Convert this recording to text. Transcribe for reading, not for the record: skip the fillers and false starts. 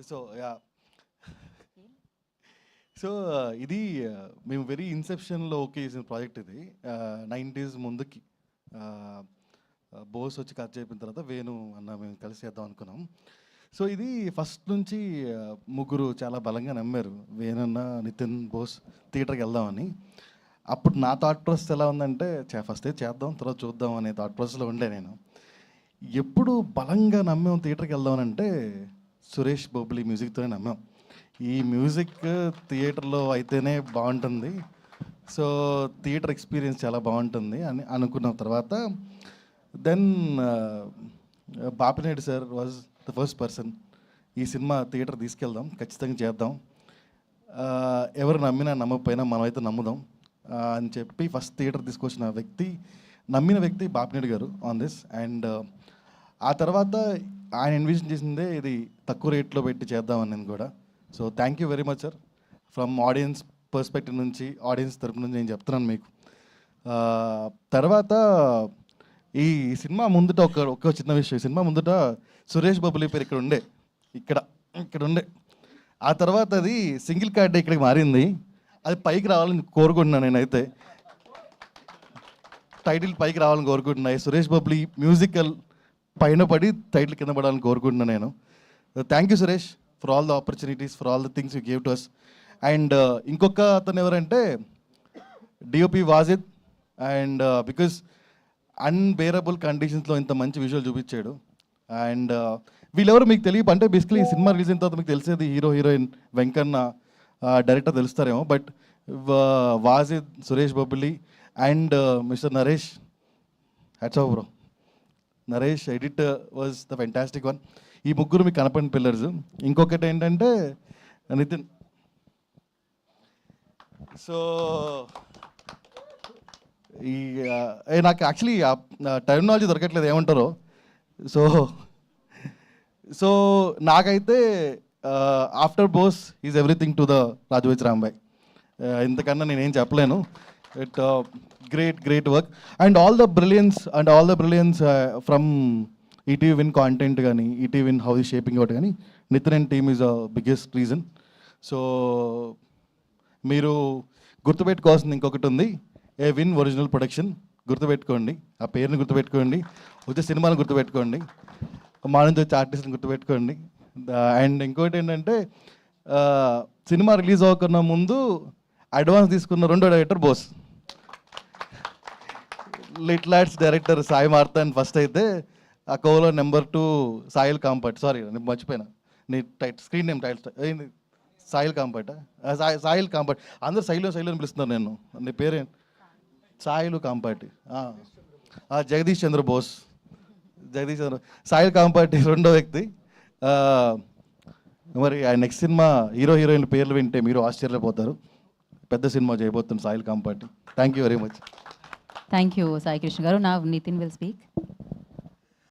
So yeah so ఇది మేము very ఇన్సెప్షన్లో okay చేసిన ప్రాజెక్ట్ ఇది. 90s ముందుకి బోస్ వచ్చి కట్ చేపిన తర్వాత వేణు అన్న మేము కలిసి చేద్దాం అనుకున్నాం. సో ఇది ఫస్ట్ నుంచి ముగ్గురు చాలా బలంగా నమ్మారు, వేణన్న, నితిన్, బోస్ థియేటర్కి వెళ్దామని. అప్పుడు నా థాట్ ప్రాసెస్ ఎలా ఉందంటే ఫస్ట్ చేద్దాం తర్వాత చూద్దాం అనే థాట్ ప్రాసెస్లో ఉండే నేను. ఎప్పుడు బలంగా నమ్మాం థియేటర్కి వెళ్దామనంటే సురేష్ బొబ్బిలి మ్యూజిక్తోనే నమ్మాం. ఈ మ్యూజిక్ థియేటర్లో అయితేనే బాగుంటుంది, సో థియేటర్ ఎక్స్పీరియన్స్ చాలా బాగుంటుంది అని అనుకున్న తర్వాత then Bapineedu sir was the first person, ఈ సినిమా థియేటర్ తీసుకెళ్దాం, ఖచ్చితంగా చేద్దాం, ఎవరు నమ్మినా నమ్మకపోయినా మనమైతే నమ్ముదాం అని చెప్పి ఫస్ట్ థియేటర్ తీసుకొచ్చిన వ్యక్తి, నమ్మిన వ్యక్తి బాపినేడు గారు ఆన్ దిస్. అండ్ ఆ తర్వాత ఆయన ఇన్విజన్ చేసిందే ఇది తక్కువ రేట్లో పెట్టి చేద్దామని కూడా. So thank you very much sir. From audience perspective నుంచి, ఆడియన్స్ తరపు నుంచి నేను చెప్తున్నాను మీకు. తర్వాత ఈ సినిమా ముందుట ఒక చిన్న విషయం, ఈ సినిమా ముందుట సురేష్ బొబ్బిలి పేరు ఇక్కడ ఉండే, ఆ తర్వాత అది సింగిల్ కార్డ్ ఇక్కడికి మారింది. అది పైకి రావాలని కోరుకుంటున్నాను నేనైతే, టైటిల్ పైకి రావాలని కోరుకుంటున్నాయి. సురేష్ బొబ్బిలి మ్యూజికల్ పైన పడి టైటిల్ కింద పడాలని కోరుకుంటున్నాను నేను. Thank you Suresh for all the opportunities, for all the things you gave to us. And ఇంకొక అతను ఎవరంటే DOP Wajid. And because unbearable కండిషన్స్లో ఇంత మంచి విజువల్ చూపించాడు. అండ్ వీళ్ళెవరు మీకు తెలియదు అంటే బేసికలీ ఈ సినిమా రిలీజ్ అయిన తర్వాత మీకు తెలిసేది హీరో హీరోయిన్ వెంకన్న, డైరెక్టర్ తెలుస్తారేమో. But Wajid, Suresh Bobbili and mister Naresh, hats off bro. Naresh edit was the fantastic one. ఈ ముగ్గురు మీకు కనపడిన పిల్లర్స్. ఇంకొకటి ఏంటంటే నితిన్. సో ఈ నాకు యాక్చువల్లీ టెర్మినాలజీ దొరకట్లేదు ఏమంటారో. సో నాకైతే after Bose is everything to the Raju Rambai. ఇంతకన్నా నేనేం చెప్పలేను. It great work and all the brilliance from ETV Win content కానీ, ఈటీవీ విన్ హౌ ఈ షేపింగ్ అవుట్ కానీ, Nitin and team is a biggest reason. So మీరు గుర్తుపెట్టుకోవాల్సింది ఇంకొకటి ఉంది, ఏ విన్ ఒరిజినల్ ప్రొడక్షన్. గుర్తుపెట్టుకోండి, ఆ పేరుని గుర్తుపెట్టుకోండి, వచ్చే సినిమాని గుర్తుపెట్టుకోండి, మా నుంచి వచ్చే ఆర్టిస్ట్ని గుర్తుపెట్టుకోండి. అండ్ ఇంకోటి ఏంటంటే సినిమా రిలీజ్ అవ్వకున్న ముందు అడ్వాన్స్ తీసుకున్న రెండో director Bose, little arts director Sai Marthan first అయితే, ఆ కోలో నెంబర్ 2 సాయిల్ కాంపట్. సారీ నేను మర్చిపోయినా నీ screen name title Sail Kampat. Sail Kampat, అందరూ శైలు అని పిలుస్తున్నారు. నేను నీ పేరే సాయిలు కాంపాటి. జగదీష్ చంద్ర బోస్, సాయిల్ కాంపాటి రెండో వ్యక్తి. మరి ఆ నెక్స్ట్ సినిమా హీరో హీరోయిన్ పేర్లు వింటే మీరు ఆశ్చర్యపోతారు. పెద్ద సినిమా చేయబోతుంది soil కాంపాటి. Thank you very much. Thank you Sai Krishna గారు. నా నితిన్ విల్ స్పీక్.